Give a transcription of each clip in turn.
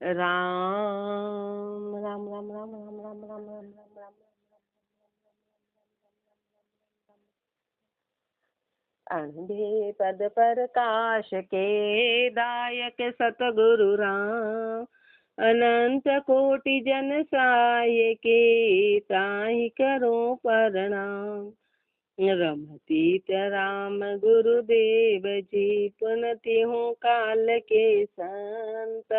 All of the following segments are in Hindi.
राम राम राम राम राम राम राम राम राम राम अनबे पद प्रकाश के दायक सतगुरु राम अनंत कोटि जन साय के ताहि करो प्रणाम। रमतीत राम गुरुदेव जी पुनति हूँ काल के संत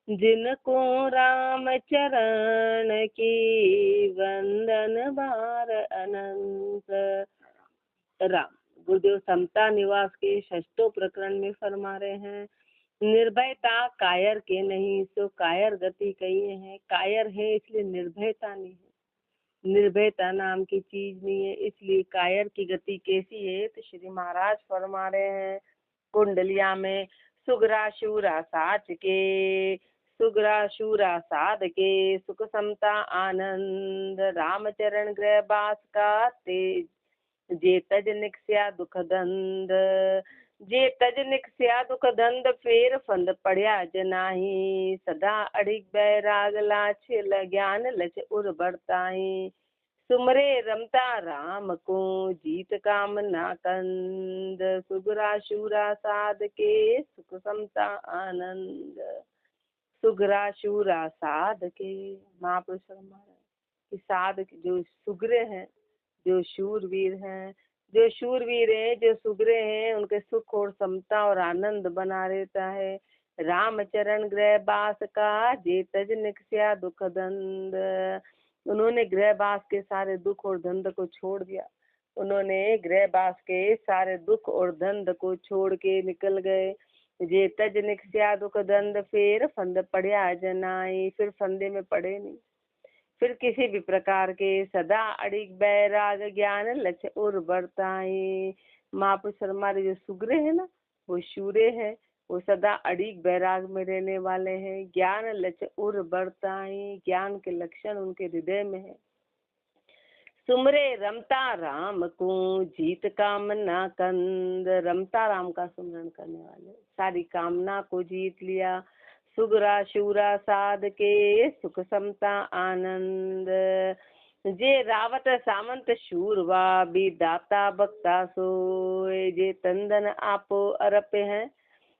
जिनको राम चरण की वंदन बार अनंत। राम गुरुदेव समता निवास के षष्ठों प्रकरण में फरमा रहे हैं, निर्भयता कायर के नहीं सो कायर गति कही है। कायर है इसलिए निर्भयता नहीं है, निर्भयता नाम की चीज नहीं है, इसलिए कायर की गति कैसी है। तो श्री महाराज फरमा रहे हैं कुंडलिया में सुगरा शूरा साच के, सुगरा शूरा साध के सुख समता आनंद रामचरण गृह बास का तेज जे तज निकस्या दुख दंद, जे तज निकस्या दुख दंद फेर फंद पढ़िया जनाही सदा अड़िग बैराग लाछ ज्ञान लच उर बढ़ताही सुमरे रमता राम को जीत काम ना कंद सुगरा शूरा साध के सुख समता आनंद। सुगरा शूरा साध के महापुरुष कि साध जो सुगरे हैं, जो शूरवीर हैं, जो शूरवीर हैं, जो सुगरे हैं, उनके सुख और समता और आनंद बना रहता है। रामचरण गृह बास का जे तज निकस्या दुख दंद, उन्होंने गृहवास के सारे दुख और धंध को छोड़ दिया। उन्होंने गृहवास के सारे दुख और धंध को छोड़ के निकल गए। जे तज निकस्या दुख दंद फेर फंद पढ़िया जनाई, फिर फंदे में पड़े नहीं, फिर किसी भी प्रकार के सदा अड़िग बैराग ज्ञान लक्ष उर बरताई। महापुरुष हमारे जो सुगरे हैं ना, वो शूरे हैं, वो सदा अड़िग बैराग में रहने वाले हैं। ज्ञान लक्ष उर बरताई, ज्ञान के लक्षण उनके हृदय में है। सुमरे रमता राम को जीत कामना कंद, रमता राम का सुमरण करने वाले सारी कामना को जीत लिया। सुगरा शूरा साध के सुख समता आनंद, जे रावत सामंत शूरवा भी दाता भक्ता सोए, जे तंदन आपो अरप हैं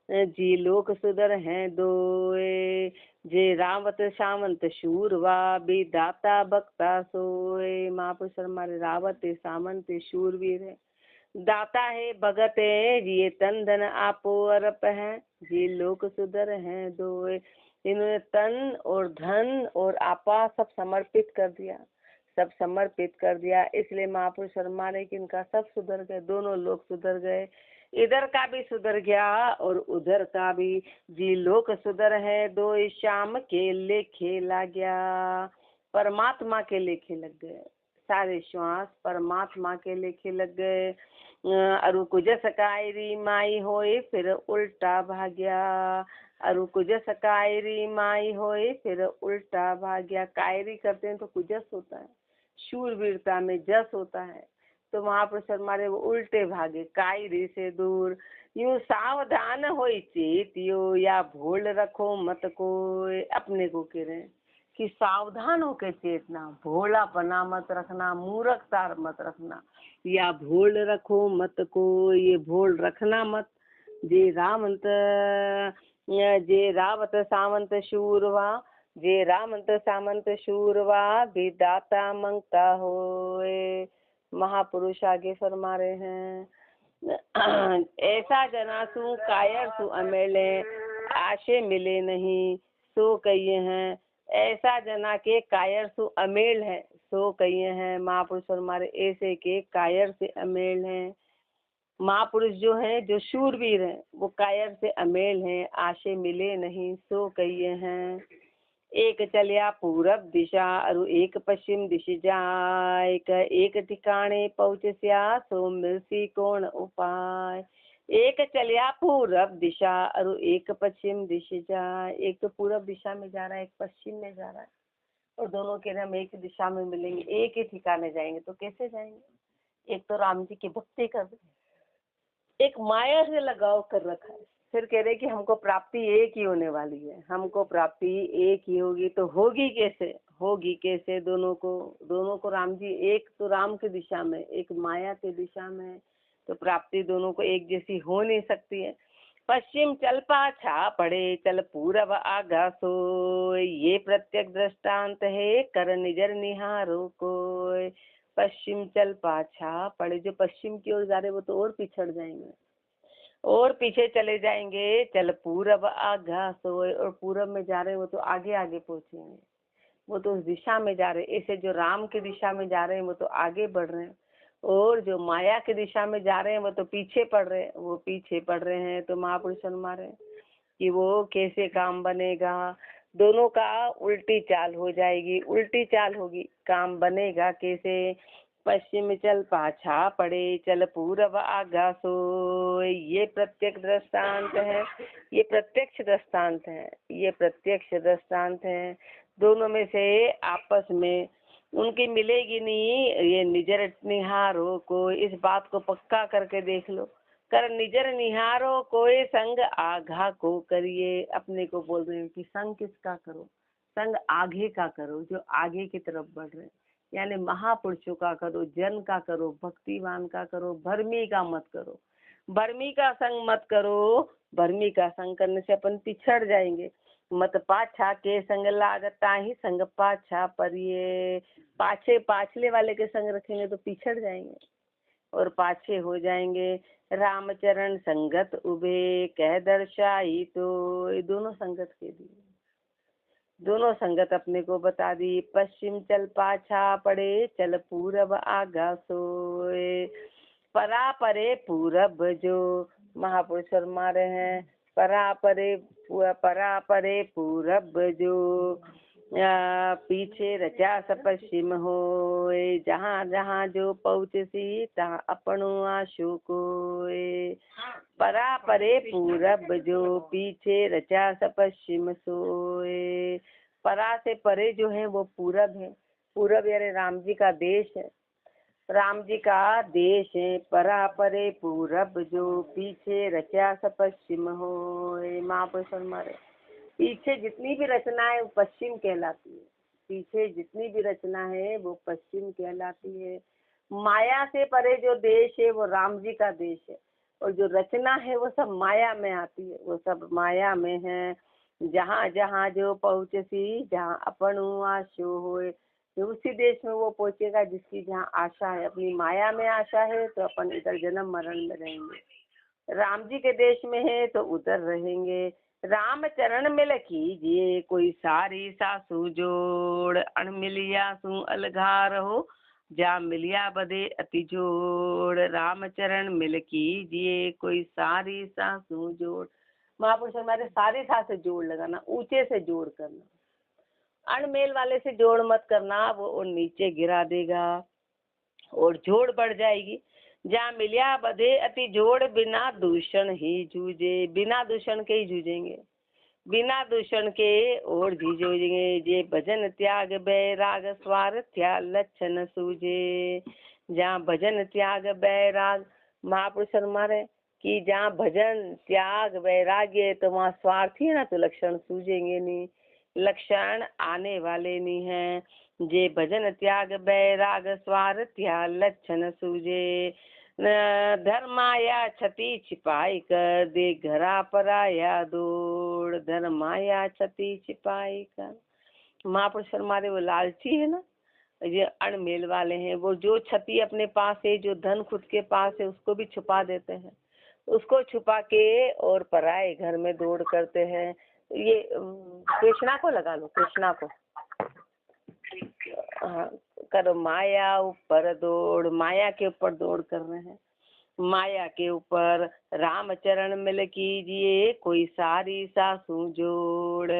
जी लोक सुधर हैं दोए, जे रावत सामंत शूरवा भी दाता भक्ता सोए। महापुरुष हमारे रावत है, सामंत है, शूरवीर है, दाता है, भगत है, ये तन धन आपो अरप है जी लोक सुधर हैं दोए। इन्होंने तन और धन और आपा सब समर्पित कर दिया, सब समर्पित कर दिया, इसलिए महापुरुष फरमा रहे कि इनका सब सुधर गए, दोनों लोग सुधर गए, इधर का भी सुधर गया और उधर का भी। जी लोक सुधर है दो शाम के लेखे लग गया, परमात्मा के लेखे लग गए, सारे श्वास परमात्मा के लेखे लग गए। अरु कुज सकायरी माई होए फिर उल्टा भाग्या, अरु कुज सकायरी माई होए फिर उल्टा भाग्या। कायरी करते हैं तो कुजस होता है, शूरवीरता में जस होता है, तो महापुरुष हमारे वो उल्टे भागे कायरी से दूर। यूं सावधान होई चेतियो या भूल रखो मत को, अपने को कह रहे हैं कि सावधान होकर चेतना, भोला पना मत रखना, मूर्खता मत रखना, या भूल रखो मत को, ये भूल रखना मत। जे रामंत जे रावत सामंत शूरवा, जे रामंत सामंत शूरवा भी दाता मंगता होए। महापुरुष आगे फरमा रहे हैं, ऐसा जनासु कायर सु अमेले, आशे मिले नहीं सो कहिए हैं। ऐसा जना के कायर सु अमेल है सो कहिए हैं। महापुरुष हमारे ऐसे के कायर से अमेल हैं। महापुरुष जो है, जो शूरवीर हैं, वो कायर से अमेल हैं, आशे मिले नहीं सो कहिए हैं। एक चलिया पूरब दिशा और एक पश्चिम दिशा जाए, एक ठिकाने पहुँचस्या सो मिलसी कौन उपाय। एक चलिया पूरब दिशा और एक पश्चिम दिशा जाए, एक तो पूरब दिशा में जा रहा है, एक पश्चिम में जा रहा है, और दोनों के हम एक दिशा में मिलेंगे, एक ही ठिकाने जाएंगे, तो कैसे जाएंगे। एक तो राम जी की भक्ति कर रहे, एक माया से लगाव कर रखा है, फिर कह रहे कि हमको प्राप्ति एक ही होने वाली है, हमको प्राप्ति एक ही होगी, तो होगी कैसे? होगी कैसे? दोनों को राम जी, एक तो राम की दिशा में, एक माया की दिशा में, तो प्राप्ति दोनों को एक जैसी हो नहीं सकती है। पश्चिम चल पाछा पड़े, चल पूरब आगा सोय, ये प्रत्यक्ष दृष्टांत है, कर निजर निहारो कोय। पश्चिम चल पाछा पड़े, जो पश्चिम की ओर जा रहे वो तो और पिछड़ जाएंगे, और पीछे चले जाएंगे। चल पूरब आगा सोए, और पूरब में जा रहे वो तो आगे आगे पहुंचेंगे, वो तो उस दिशा में जा रहे। ऐसे जो राम की दिशा में जा रहे हैं वो तो आगे बढ़ रहे हैं, और जो माया की दिशा में जा रहे हैं वो तो पीछे पड़ रहे हैं, वो पीछे पड़ रहे हैं। तो महापुरुष हमारे कि वो कैसे काम बनेगा? दोनों का उल्टी चाल हो जाएगी, उल्टी चाल होगी, काम बनेगा कैसे? पश्चिम चल पाछा पड़े, चल पूरब आगा सोए, ये प्रत्यक्ष दृष्टांत है, ये प्रत्यक्ष दृष्टांत है, ये प्रत्यक्ष दृष्टांत है। दोनों में से आपस में उनकी मिलेगी नहीं, ये निजर निहारो को, इस बात को पक्का करके देख लो। कर निजर निहारो कोई, संग आघा को करिए। अपने को बोल रहे हैं कि संग किसका करो? संग आगे का करो, जो आगे की तरफ बढ़ रहे हैं, यानी महापुरुषों का करो, जन का करो, भक्तिवान का करो, भरमी का मत करो। भरमी का संग मत करो, भरमी का संग करने से अपन पिछड़ जाएंगे। मत पाछा के संग लागता ही संग पाछा परिये, पाछले वाले के संग रखेंगे तो पिछड़ जाएंगे और पाछे हो जाएंगे। रामचरण संगत उबे, कह दर्शाई तो, ये दोनों संगत के लिए, दोनों संगत अपने को बता दी। पश्चिम चल पाछा पड़े, चल पूरब आगा सोए, परा परे पूरब जो महापुरुष फरमा रहे हैं। परा परे पूरब जो, पीछे रचा स पश्चिम होए, जहाँ जहाँ जो पहुँचसी तहाँ अपनो आशु कोय। परा परे पूरब जो, पीछे रचा स पश्चिम सोए। परा से परे जो है वो पूरब है, पूरब यानी राम जी का देश है, राम जी का देश है। परा परे पूरब जो, पीछे रचा स पश्चिम होए। महापुरुष हमारे पीछे जितनी भी रचना है वो पश्चिम कहलाती है, पीछे जितनी भी रचना है वो पश्चिम कहलाती है। माया से परे जो देश है वो राम जी का देश है, और जो रचना है वो सब माया में आती है, वो सब माया में है। जहाँ जहाँ जो पहुँचसी, जहाँ अपन आशो होए, उसी देश में वो पहुँचेगा जिसकी जहाँ आशा है। अपनी माया में आशा है तो अपन इधर जन्म मरण में रहेंगे, राम जी के देश में है तो उधर रहेंगे। राम चरण मिल कीजिए, कोई सारी सासू जोड़, अण मिलिया सु अलगा रहो, जा मिलिया बदे अति जोड़। राम चरण मिल कीजिए, कोई सारी सासू जोड़। महापुरुष हमारे सारी सा से जोड़ लगाना, ऊंचे से जोड़ करना, अणमेल वाले से जोड़ मत करना, वो और नीचे गिरा देगा और जोड़ बढ़ जाएगी। जहाँ मिलिया बधे अति जोड़, बिना दूषण ही जूझे, बिना दूषण के ही जूझेंगे, बिना दूषण के और भी जूझेंगे। जे भजन त्याग बैराग, स्वार्थ्या लक्षण सूझे। जहाँ भजन त्याग बैराग, महापुरुष हमारे कि जहाँ भजन त्याग वैराग्य तो वहाँ स्वार्थी है ना, तो लक्षण सूझेंगे नहीं, लक्षण आने वाले नहीं है। जे भजन त्याग बैराग, स्वार्थ्या लक्षण सूझे। धर्माया छति छिपाई कर, दे घरा पराया दौड़। धर्माया छति छिपाई कर, महापुरुष हमारे वो लालची है ना, ये अणमेल वाले हैं, वो जो छति अपने पास है, जो धन खुद के पास है, उसको भी छुपा देते हैं, उसको छुपा के और पराए घर में दौड़ करते हैं। ये कृष्णा को लगा लो, कृष्णा को। हाँ, करो माया ऊपर दौड़, माया के ऊपर दौड़ कर रहे हैं, माया के ऊपर। राम चरण मिल कीजिए, कोई सारी सासू जोड़।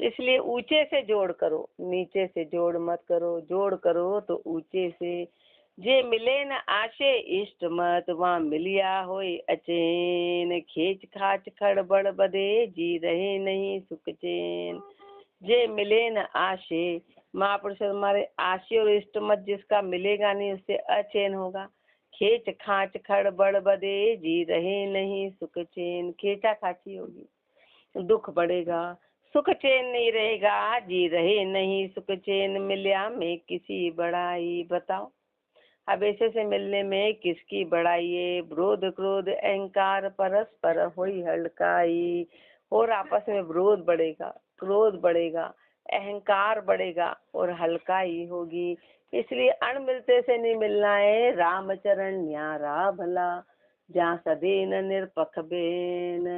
इसलिए ऊंचे से जोड़ करो, नीचे से जोड़ मत करो, जोड़ करो तो ऊंचे से। जे मिले न आशे इष्ट मत, वहाँ मिलिया होए अचैन। खेच खाच खड़बड़ बदे, जी रहे नहीं सुख चैन। जे मिले न आशे, महापुरुष हमारे आशे और इष्ट मत जिसका मिलेगा नहीं उससे अचैन होगा, खेच खाच खड़बड़ बदे, जी रहे नहीं सुख चैन। खेचा खाची होगी, दुख बढ़ेगा, सुख चैन नहीं रहेगा, जी रहे नहीं सुख चैन। मिलिया में किसी बड़ाई, बताओ अब ऐसे से मिलने में किसकी बड़ाई है। क्रोध क्रोध अहंकार परस्पर होई हड़काई। और आपस में विरोध बढ़ेगा, क्रोध बढ़ेगा, अहंकार बढ़ेगा और हल्काई होगी। इसलिए अण मिलते से नहीं मिलना है, राम चरण न्यारा भला, जहाँ सदे न निरपख बेन।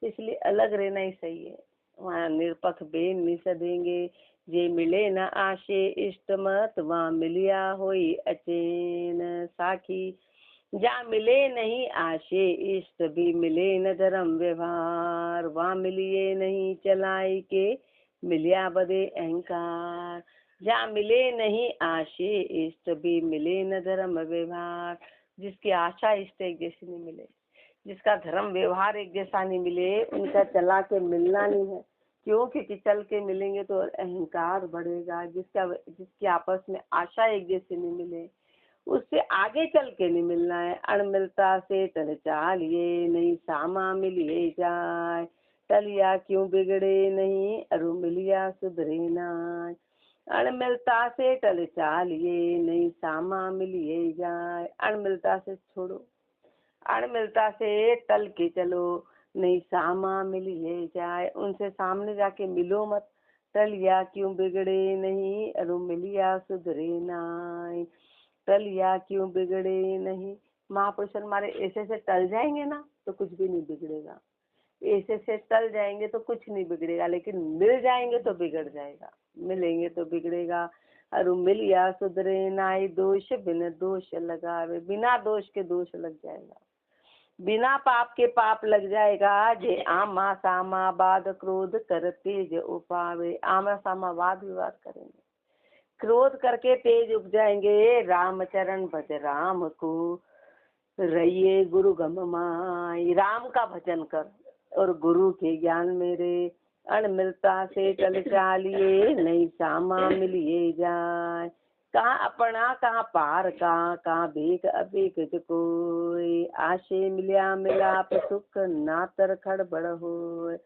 इसलिए अलग रहना ही सही है, वहाँ निरपख बेन नहीं सदेंगे। जे मिले न आशे इष्ट मत, वहाँ मिलिया होई अचेन। साखी जहाँ मिले नहीं आशे इष्ट, भी मिले न धर्म व्यवहार, वहाँ मिलिए नहीं चलाई के, मिलिया बदे अहंकार। जहाँ मिले नहीं आशे इष्ट, भी मिले न धर्म व्यवहार। जिसकी आशा इष्ट एक जैसी नहीं मिले, जिसका धर्म व्यवहार एक जैसा नहीं मिले, उनका चला के मिलना नहीं है। क्यों? क्योंकि चल के मिलेंगे तो अहंकार बढ़ेगा। जिसकी आपस में आशा एक जैसे नहीं मिले, उससे आगे चल के नहीं मिलना है। अण मिलता से टल चालिए, नहीं सामा मिलिए जाए। टलिया क्यों बिगड़े नहीं, अरु मिलिया सुधरे नाय। अण मिलता से टल चालिए, नहीं सामा मिलिए जाए। अण मिलता से छोड़ो, अण मिलता से टल के चलो, नहीं सामा मिलिए जाए। उनसे सामने जाके मिलो मत। टलिया क्यों बिगड़े नहीं, अरु मिलिया सुधरे नाय। टलिया क्यों बिगड़े नहीं, महापुरुष हमारे ऐसे से टल जाएंगे ना तो कुछ भी नहीं बिगड़ेगा। ऐसे से टल जाएंगे तो कुछ नहीं बिगड़ेगा, लेकिन मिल जाएंगे तो बिगड़ जाएगा। मिलेंगे तो बिगड़ेगा। अरु मिलिया सुधरे नाई, दोष बिन दोष लगावे। बिना दोष के दोष लग जाएगा, बिना पाप के पाप लग जाएगा। जे आमा सामा वाद क्रोध कर तेज उपावे। आमा सामा वाद विवाद करेंगे, क्रोध करके तेज उग जाएंगे। राम चरण भज राम को, रहिए गुरु गम माई। राम का भजन कर और गुरु के ज्ञान मेरे। अण मिलता से टल चालिए, नहीं सामा मिलिए जाए। कहाँ अपना कहाँ पार का, कहाँ भेक अभेक कोई। आशे मिलिया मिलाप सुख, नातर खड़बड़ होय।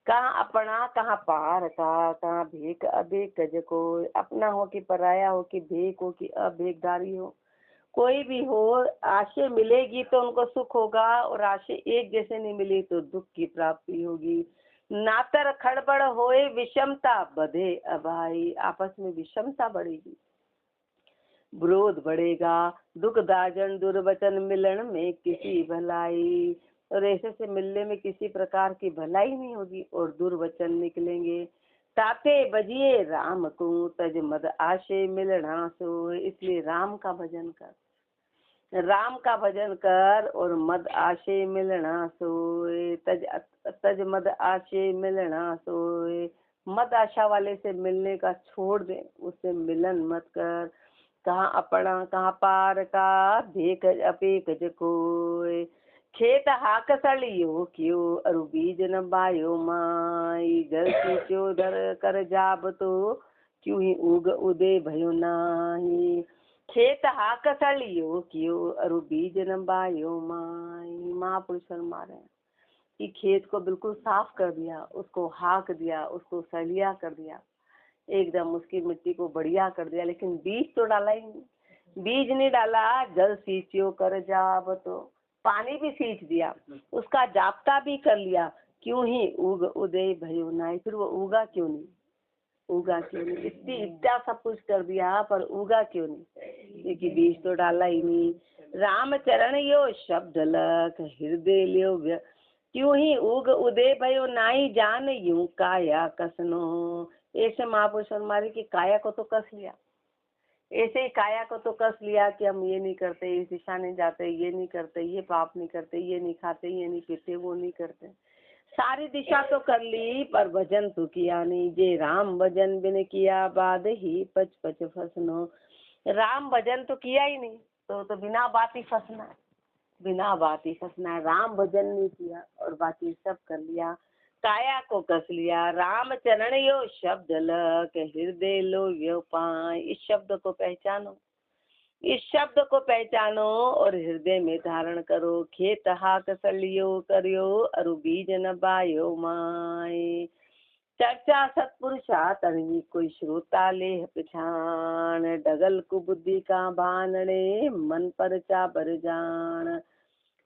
कहाँ अपना कहाँ पार का, कहाँ भेक अभेक कोई। अपना हो कि पराया हो, कि भेक हो कि अभेकदारी हो, कोई भी हो, आशे मिलेगी तो उनको सुख होगा, और आशे एक जैसे नहीं मिली तो दुख की प्राप्ति होगी। नातर खड़बड़ होए, विषमता बढ़े अभाई। आपस में विषमता बढ़ेगी, विरोध बढ़ेगा, दुख दाजन दुर्वचन मिलन में किसी भलाई। और ऐसे से मिलने में किसी प्रकार की भलाई नहीं होगी और दुर्वचन निकलेंगे। ताते बजिए राम को, तज मद आशे मिलना सो। इसलिए राम का भजन कर, राम का भजन कर और मद आशे मिलना सोए। तज तज मद आशे मिलना सोए। मद आशा वाले से मिलने का छोड़ दे, उससे मिलन मत कर। कहाँ अपना कहाँ पार का, भेक अपेक कोय। खेत हाक सलियो क्यों, अरु बीज न बायो माई। जल सींचो धर कर जाब तो, क्यों ही उग उदे भयो नाही। खेत हाक सलियो क्यों, अरु बीज न बायो माई। महापुरुष मारे कि खेत को बिल्कुल साफ कर दिया, उसको हाक दिया, उसको सलिया कर दिया, एकदम उसकी मिट्टी को बढ़िया कर दिया, लेकिन बीज तो डाला ही नहीं। बीज नहीं डाला, जल सींचो कर जाब तो, पानी भी सींच दिया, उसका जाप्ता भी कर लिया, क्यों ही उग उदय भयो नाई। फिर वो उगा क्यों नहीं, उगा क्यों नहीं। इतना सब कुछ कर दिया पर उगा क्यों नहीं, क्योंकि बीज तो डाला ही नहीं। राम चरण यो शब्द लख, हृदय लियो क्यों ही उग उदय भयो नाई। जान यूं काया कसनो। ऐसे महापुरुष हमारे की काया को तो कस लिया, ऐसे ही काया को तो कस लिया कि हम ये नहीं करते, इस दिशा नहीं जाते, ये नहीं करते, ये पाप नहीं करते, ये नहीं खाते, ये नहीं पीते, वो नहीं करते। सारी दिशा तो कर ली पर भजन तो किया नहीं। जे राम भजन बिन किया, बाद ही पच पच फसनो। राम भजन तो किया ही नहीं तो बिना बात ही फंसना है, बिना बात ही फंसना है। राम भजन नहीं किया और बाकी सब कर लिया, काया को कस लिया। राम चरण यो शब्द लक, हृदय लो यो पाए। इस शब्द को पहचानो, इस शब्द को पहचानो और हृदय में धारण करो। खेत हाक सलियो करियो अरु बीज न बायो माए। चर्चा सत्पुरुषा तनी कोई श्रोता ले पछाण। डगल कुबुद्धि का भानड़े मन पर चाबर जान।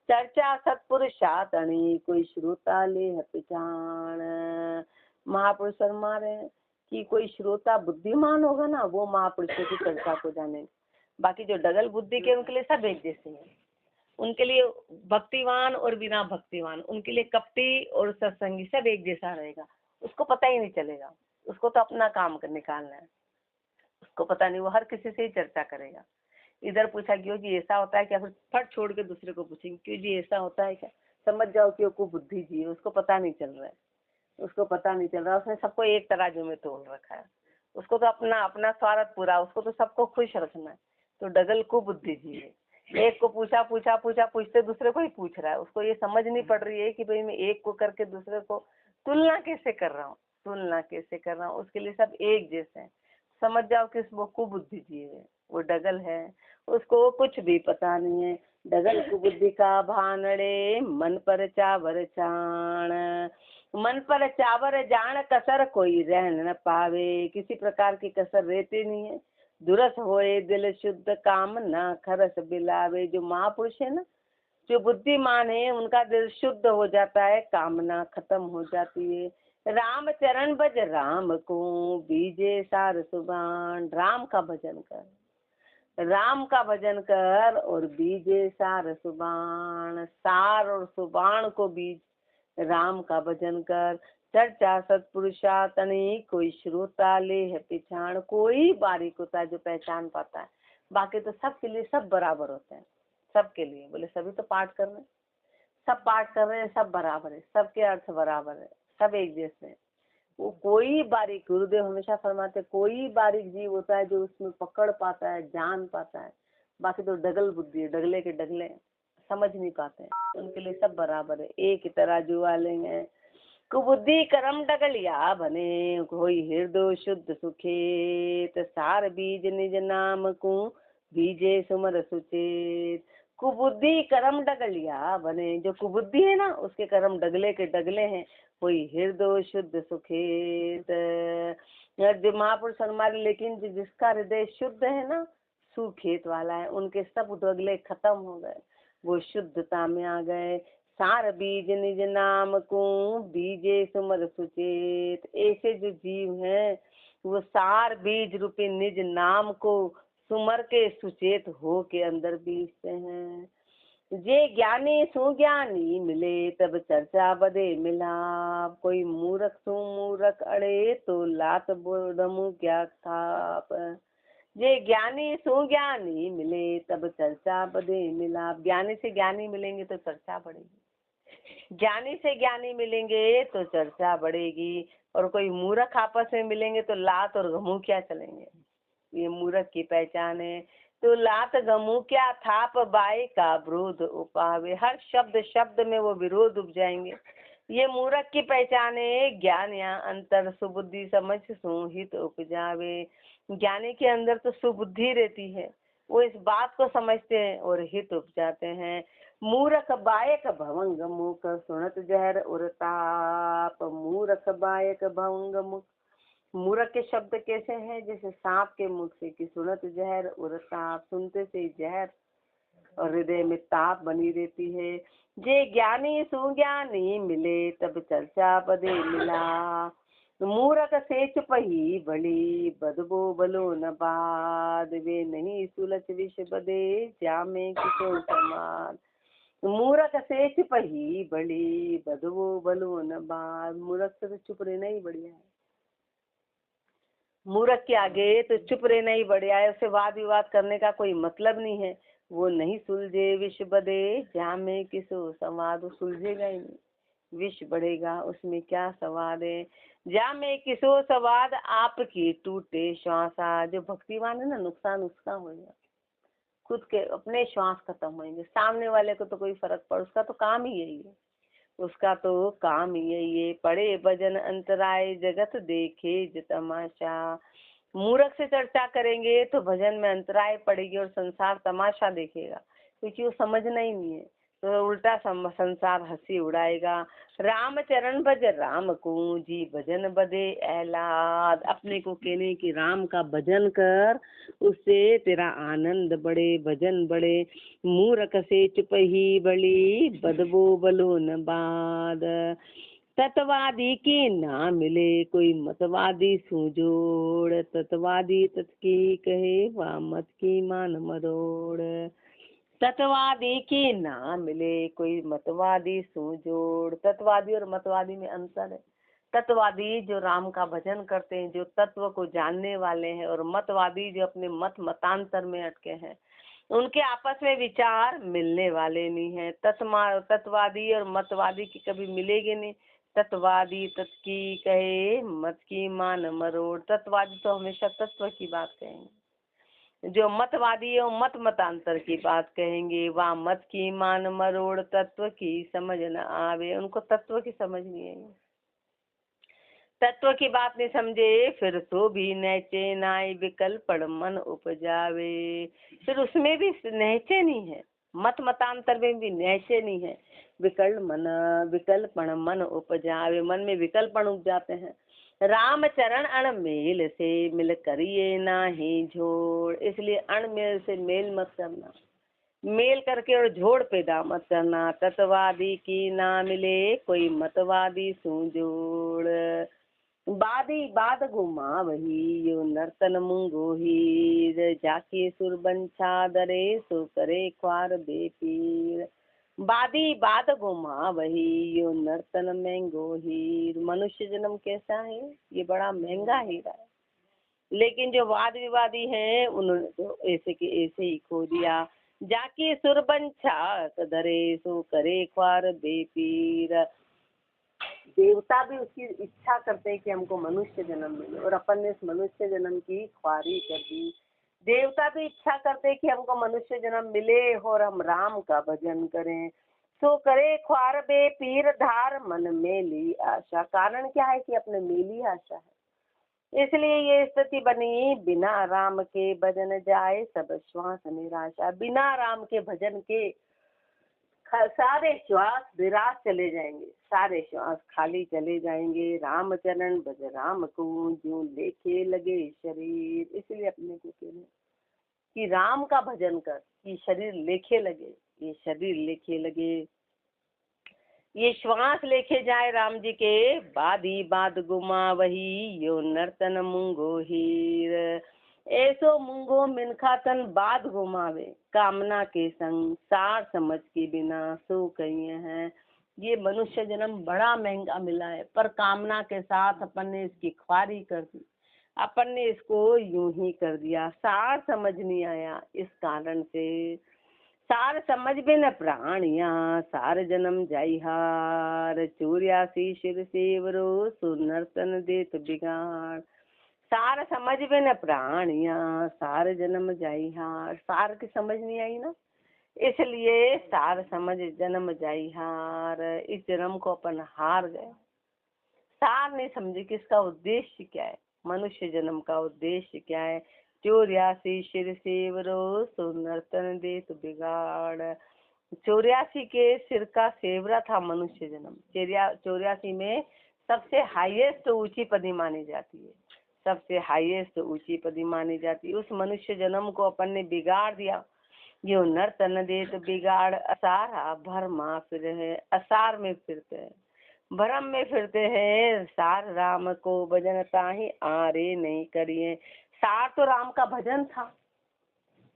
चर्चा सत्पुरुषा तनी कोई श्रोता ले पछाण। महापुरुष फरमा रहे हैं कि कोई श्रोता बुद्धिमान होगा ना, वो महापुरुषों की चर्चा को जाने। बाकी जो डगल बुद्धि के उनके लिए सब एक जैसे हैं। उनके लिए भक्तिवान और बिना भक्तिवान, उनके लिए कपटी और सत्संगी सब एक जैसा रहेगा। उसको पता ही नहीं चलेगा, उसको तो अपना काम कर निकालना है, उसको पता नहीं, वो हर किसी से ही चर्चा करेगा। इधर पूछा क्यों जी ऐसा होता है क्या, फिर फट छोड़ के दूसरे को पूछेंगे क्यों जी ऐसा होता है क्या, समझ जाओ कि वो बुद्धि जी है, उसको पता नहीं चल रहा है, उसको पता नहीं चल रहा, उसने सबको एक तराजू में तोल रखा है। उसको तो अपना अपना स्वार्थ पूरा, उसको तो सबको खुश रखना है। तो डगल को बुद्धि जी है। एक को पूछा पूछा पूछा पूछते दूसरे को ही पूछ रहा है। उसको ये समझ नहीं पड़ रही है कि भाई मैं एक को करके दूसरे को तुलना कैसे कर रहा हूँ, तुलना कैसे कर रहा हूँ। उसके लिए सब एक जैसे हैं। समझ जाओ कि वो कुबुद्धि जी है, वो डगल है, उसको कुछ भी पता नहीं है। डगल कुबुद्धि का भानड़े मन पर चावर चाण। मन पर चावर जान कसर कोई रहन न पावे। किसी प्रकार की कसर रहती नहीं है। दुरस होए दिल शुद्ध काम ना खरस बिलावे। जो महापुरुष है ना, जो बुद्धिमान है, उनका दिल शुद्ध हो जाता है, कामना खत्म हो जाती है। राम चरण भज राम को बीजे सार सुबान। राम का भजन कर, राम का भजन कर और बीजे सार सुबान। सार और सुबान को बीज राम का भजन कर। चर्चा सत्पुरुषा तनी कोई श्रोता ले है पिछाण। कोई बारीक होता है जो पहचान पाता है, बाकी तो सबके लिए सब बराबर होते हैं। सबके लिए बोले सभी तो पाठ कर रहे हैं, सब पाठ कर रहे हैं, सब बराबर है, सबके अर्थ बराबर है, सब एक जैसे हैं। वो कोई बारीक, गुरुदेव हमेशा फरमाते कोई बारीक जीव होता है जो उसमें पकड़ पाता है, जान पाता है। बाकी तो डगल बुद्धि है, डगले के डगले समझ नहीं पाते हैं। उनके लिए सब बराबर है, एक ही तराजू वाले हैं। कुबुद्धि करम डगलिया बने कोई हृदय शुद्ध सुखेत। सार बीज निज नाम को बीजे सुमर सुचेत। कुबुद्धि कर्म डगलिया बने, जो कुबुद्धि है ना उसके कर्म डगले के डगले हैं। कोई हृदय शुद्ध सुखेत। जो महापुरुष हमारे, लेकिन जिसका हृदय शुद्ध है ना, सुखेत वाला है, उनके सब डगले खत्म हो गए, वो शुद्धता में आ गए। सार बीज निज नाम को बीजे सुमर सुचेत। ऐसे जो जीव हैं वो सार बीज रूपी निज नाम को सुमर के सुचेत हो के अंदर बीजते हैं। जे ज्ञानी सुज्ञानी मिले तब चर्चा बदे मिलाप। कोई मूर्ख सुमूर्ख अड़े तो लात बोडमु क्या खाप। जे ज्ञानी सुज्ञानी मिले तब चर्चा बदे मिलाप। ज्ञानी से ज्ञानी मिलेंगे तो चर्चा बढ़ेगी, ज्ञानी से ज्ञानी मिलेंगे तो चर्चा बढ़ेगी। और कोई मूर्ख आपस में मिलेंगे तो लात और घमू क्या चलेंगे। ये मूर्ख की पहचान है। तो लात गमू क्या थाप बाई का विरोध उपावे। हर शब्द शब्द में वो विरोध उपजाएंगे। ये मूर्ख की पहचान है। ज्ञान या अंतर सुबुद्धि समझ सुहित उपजावे। ज्ञानी के अंदर तो सुबुद्धि रहती है, वो इस बात को समझते हैं और हित उपजाते हैं। मूर्ख बायक भवंग मुख सुनत जहर उरताप। मूर्ख बायक भवंग मुख, मूर्ख के शब्द कैसे हैं, जैसे सांप के मुख से, कि सुनत जहर और सांप, सुनते से जहर और हृदय में ताप बनी रहती है। जे ज्ञानी सुज्ञानी मिले तब चर्चा पदे मिला। मूर्ख से चुपही बड़ी बदबो बलो न बाद। वे नहीं सुलच विष बदे जामे किसो समाद। मूर्ख से चुपही बड़ी बदबो बलो न बाद। मूर्ख से तो चुप रहना ही बढ़िया है। मूर्ख के आगे तो चुप रहना ही बढ़िया है, उससे वाद विवाद करने का कोई मतलब नहीं है। वो नहीं सुलझे विष बदे जामे किसो संवाद। सुलझेगा ही नहीं, विष बढ़ेगा, उसमें क्या संवाद है। जामे किसो संवाद आपकी टूटे श्वासा। जो भक्तिवान है ना, नुकसान उसका होगा, खुद के अपने श्वास खत्म होंगे, सामने वाले को तो कोई फर्क पड़, उसका तो काम ही यही है, उसका तो काम ही यही है। पड़े भजन अंतराय जगत देखे ज तमाशा। मूर्ख से चर्चा करेंगे तो भजन में अंतराय पड़ेगी और संसार तमाशा देखेगा, क्योंकि वो समझना ही नहीं है, तो उल्टा संसार हंसी उड़ाएगा। राम चरण भज राम को जी भजन बदे एलाद, अपने को कहने की राम का भजन कर, उससे तेरा आनंद बढ़े, भजन बढ़े। मूर्ख से चुप ही बड़ी, बदबो बलो न बाद। तत्वादी की ना मिले कोई मतवादी सूझोड़, तत्वादी तत्की कहे वा मत की मान मरोड़। तत्वादी की ना मिले कोई मतवादी सूझोड़, तत्वादी और मतवादी में अंतर है। तत्वादी जो राम का भजन करते हैं, जो तत्व को जानने वाले हैं, और मतवादी जो अपने मतांतर में अटके हैं, उनके आपस में विचार मिलने वाले नहीं है। तत्वादी और मतवादी की कभी मिलेगी नहीं। तत्वादी तत्की कहे मत की मान मरोड़, तत्वादी तो हमेशा तत्व की बात कहेंगे, जो मतवादी है वो मतांतर की बात कहेंगे। वह मत की मान मरोड़, तत्व की समझ न आवे, उनको तत्व की समझ नहीं आई, तत्व की बात नहीं समझे, फिर तो भी नैचे नाई विकल पड़ मन उपजावे, फिर उसमें भी नैचे नहीं है, मतांतर में भी नैचे नहीं है। विकल्पण मन उपजावे, मन में विकल्पण उपजाते हैं। राम चरण अणमेल से मिल करिए नाही झोड़, इसलिए अणमेल से मेल मत करना, मेल करके और झोड़ पैदा मत करना। तत्वादी की ना मिले कोई मतवादी सूझोड़, बादी बाद घुमा वही यो नर्तन मुंगो हीर, जाके सुरबंछा दरे सो करे ख्वार बेपीर। बादी बाद घुमा वही यो नर्तन महंगो हीर, मनुष्य जन्म कैसा है, ये बड़ा महंगा हीरा है, लेकिन जो वाद विवादी हैं उन्होंने तो ऐसे के ऐसे ही खो दिया। जाके सुरबंछा दरे सो करे ख्वार बेपीर, देवता भी उसकी इच्छा करते हैं कि हमको मनुष्य जन्म मिले, और अपन ने इस मनुष्य जन्म की ख्वारी कर दी। देवता भी इच्छा करते हैं कि हमको मनुष्य जन्म मिले और हम राम का भजन करें। सो करे ख्वार बे पीर धार मन मेली आशा, कारण क्या है कि अपने मेली आशा है, इसलिए ये स्थिति बनी। बिना राम के भजन जाए सब श्वास निराशा, बिना राम के भजन के सारे श्वास विराट चले जाएंगे, सारे श्वास खाली चले जाएंगे। राम चरण भज राम को जो लेखे लगे शरीर, इसलिए अपने को कहने कि राम का भजन कर, ये शरीर लेखे लगे, ये शरीर लेखे लगे, ये श्वास लेके जाए राम जी के। बादी बाद गुमा वही यो नर्तन मुंगो हीर, ऐसो मुंगो मिनखा तन बाद घुमावे, कामना के संग सार समझ के बिना सो कहिए हैं। ये मनुष्य जन्म बड़ा महंगा मिला है, पर कामना के साथ अपन ने इसकी ख्वारी कर दी, अपन ने इसको यूं ही कर दिया, सार समझ नहीं आया। इस कारण से सार समझ बिन प्राणिया सार जन्म जाई हार, 84 शिर सेवरो सुनर्तन देत बिगाड़। सार समझ बिन प्राणिया सार जन्म जाई हार, सार की समझ नहीं आई ना, इसलिए सार समझ जन्म जाई हार, इस जन्म को अपन हार गए। सार नहीं समझे कि इसका उद्देश्य क्या है, मनुष्य जन्म का उद्देश्य क्या है। 84 शिर सेवरो सो नर्तन देत बिगाड़, 84 के सिर का सेवरा था मनुष्य जन्म। 84 में सबसे हाईएस्ट ऊंची पदी मानी जाती है, सबसे हाईएस्ट ऊंची पदी मानी जाती है। उस मनुष्य जन्म को अपन ने बिगाड़ दिया। यो नर्तन देत बिगाड़, असारा भरमा फिर है, असार में फिरते हैं, भरम में फिरते हैं। सार राम को भजन ताहि आरे नहीं करिए, सार तो राम का भजन था,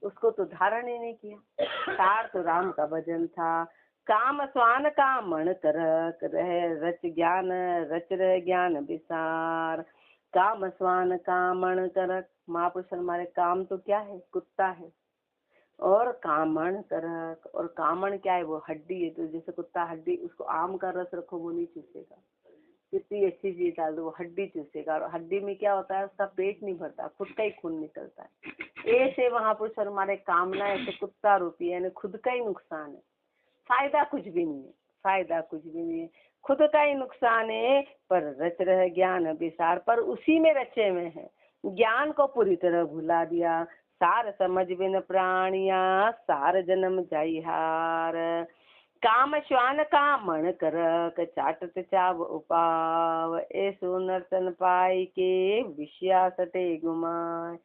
उसको तो धारण ही नहीं किया। सार तो राम का भजन था। काम स्वान का मन करक रह रच ज्ञान, रच रह ज्ञान विसार। काम स्वान का मन करक, महापुरुष हमारे काम तो क्या है, कुत्ता है, और कामण करक, और कामण क्या है, वो हड्डी है। तो जैसे कुत्ता हड्डी, उसको आम का रस रखो वो नहीं चूसेगा, कितनी अच्छी चीज डाल दो वो हड्डी चूसेगा, और हड्डी में क्या होता है, उसका पेट नहीं भरता, खुद का ही खून निकलता है। ऐसे महापुरुष और हमारे कामना ऐसे कुत्ता रूपी है, यानी खुद का ही नुकसान है, फायदा कुछ भी नहीं है, फायदा कुछ भी नहीं है, खुद का ही नुकसान है। पर रच रह ज्ञान विसार, पर उसी में रचे हुए हैं, ज्ञान को पूरी तरह भुला दिया। सार समझ बिन प्राणिया सार जन्म जाई हार। काम श्वान का मन करक चाटत चाव उपाव। ऐसो नर्तन पाई के विषया सटे गुमाय।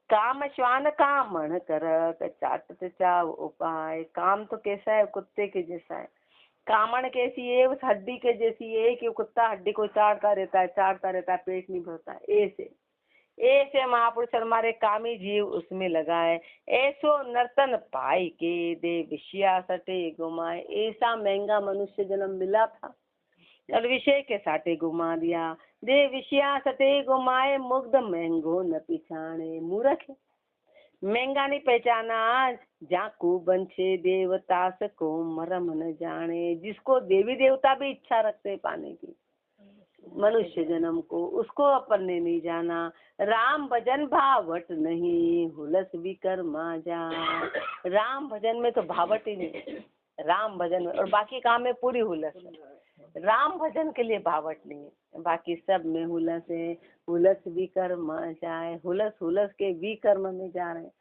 काम श्वान का मन करक चाटत चाव उपाय। काम तो कैसा है, कुत्ते के जैसा है। कामण कैसी है, उस हड्डी के जैसी है कि कुत्ता हड्डी को चाटता रहता है, पेट नहीं भरता। ऐसे ऐसे महापुरुष हमारे कामी जीव उसमें लगाए। ऐसो नर्तन पाई के दे विषया सटे गुमाए। ऐसा महंगा मनुष्य जन्म मिला था और विषय के साटे घुमा दिया। दे विषया सटे गुमाए मुग्ध महंगो न पिछाणे। मूर्ख है, महंगा नहीं पहचाना। जाकू बंछे देवतास को मरम न जाने। जिसको देवी देवता भी इच्छा रखते पाने की मनुष्य जन्म को, उसको अपन ने नहीं जाना। राम भजन भावट नहीं हुलस विकर्मा जा। राम भजन में तो भावट ही नहीं, राम भजन में, और बाकी काम में पूरी हुलस है। राम भजन के लिए भावट नहीं है, बाकी सब में हुलस है। हुलस विकर्मा जाए, हुलस हुलस के विकर्म में जा रहे हैं।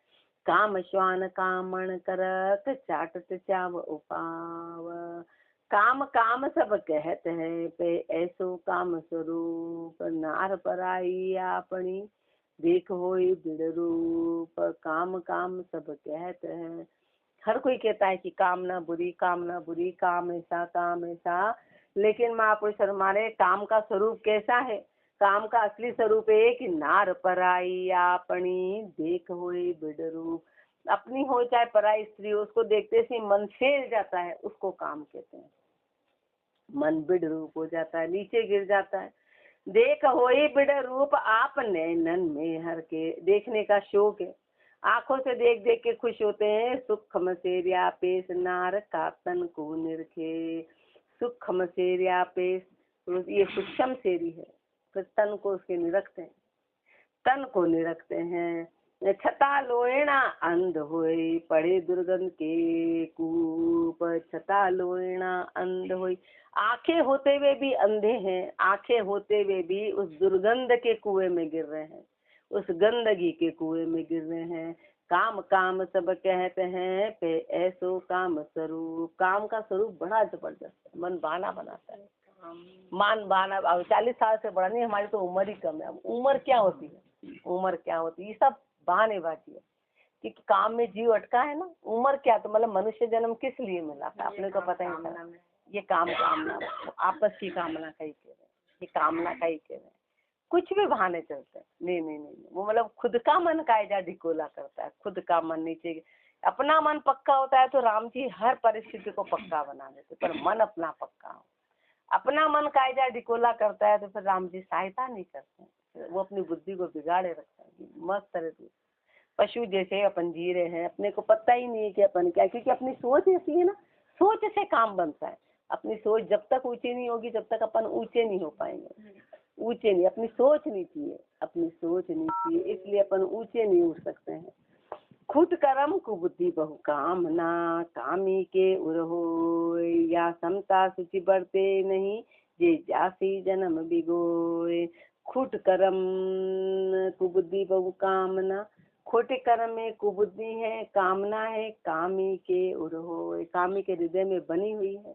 काम श्वान कामण करक चाटत चाव उपाव। काम काम सब कहत है पे ऐसो काम स्वरूप। नार पराई आपनी देख होई बिड़ रूप। काम काम सब कहत है। हर कोई कहता है कि कामना बुरी, कामना बुरी, काम ऐसा, काम ऐसा। लेकिन महापुरुष हमारे काम का स्वरूप कैसा है? काम का असली स्वरूप है कि नार पराई आपनी देख होई बिड़ रूप। अपनी हो चाहे पराई स्त्री, उसको देखते से मन फेर जाता है, उसको काम कहते हैं। मन बिड़ रूप हो जाता है, नीचे गिर जाता है। देख होई बिड़ रूप आप नैनन में हर के। देखने का शौक है, आंखों से देख देख के खुश होते हैं। सुख मसेरिया पेश नार का तन को निरखे। सुख मसेरिया पेश, ये सूक्ष्म सेरी है, फिर तन को उसके निरखते हैं, तन को निरखते हैं। छता लोएणा अंध होई पड़े दुर्गंध के कूप। छता लोएणा अंध होई, आंखें होते हुए भी अंधे हैं, आंखें होते हुए भी उस दुर्गंध के कुएं में गिर रहे हैं, उस गंदगी के कुएं में गिर रहे हैं। काम काम सब कहते हैं पे ऐसो काम स्वरूप। काम का स्वरूप बड़ा जबरदस्त है, मन बहाना बनाता है। मान बहाना, अब 40 साल से बड़ा नहीं, हमारी तो उम्र ही कम है। अब उम्र क्या होती है, उम्र क्या होती है, ये सब बहानेबाजी है कि काम में जीव अटका है ना। उम्र क्या, तो मतलब मनुष्य जन्म किस लिए मिला था अपने को पता ही था। ये कामना, आपस की कामना का ही कह रहे हैं, ये कामना का ही कह रहे हैं। कुछ भी बहाने चलते हैं। नहीं नहीं नहीं, वो मतलब खुद का मन कायजा ढिकोला करता है, खुद का मन नीचे। अपना मन पक्का होता है तो राम जी हर परिस्थिति को पक्का बना देते, पर मन अपना पक्का हो। अपना मन कायजा ढिकोला करता है तो फिर राम जी सहायता नहीं करते, वो अपनी बुद्धि को बिगाड़े रखता है। मस्त तरह से पशु जैसे अपन जी रहे हैं, अपने को पता ही नहीं है कि अपन क्या, क्योंकि अपनी सोच ऐसी है ना। सोच से काम बनता है। अपनी सोच जब तक ऊंची नहीं होगी, जब तक अपन ऊंचे नहीं हो पाएंगे। ऊंचे नहीं, अपनी सोच नीची है, अपनी सोच नीची है, इसलिए अपन ऊंचे नहीं उठ सकते हैं। खुद कर्म कुबुद्धि बहु कामना कामी के उर होय। या समता सूचि बढ़ते नहीं जे जासी जन्म बिगोय। खुद कर्म कुबुद्धि बहु कामना, खोटे कर्म में कुबुद्धि है, कामना है, कामी के उर होय, कामी के हृदय में बनी हुई है।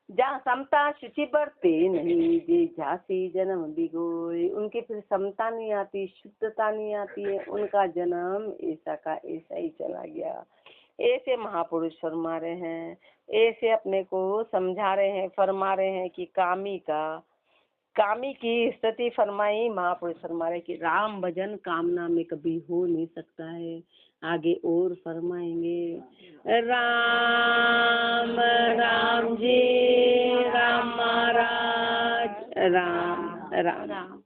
जहाँ समता शुचि बढ़ते नहीं जे झांसी जन्म बिगोय। उनके फिर समता नहीं आती, शुद्धता नहीं आती है, उनका जन्म ऐसा का ऐसा ही चला गया। ऐसे महापुरुष फरमा रहे हैं, ऐसे अपने को समझा रहे हैं, फरमा रहे हैं कि कामी की स्थिति फरमाई। महापुरुष फरमा रहे कि राम भजन कामना में कभी हो नहीं सकता है। आगे और फरमाएंगे। राम राम जी राम महाराज राम राम।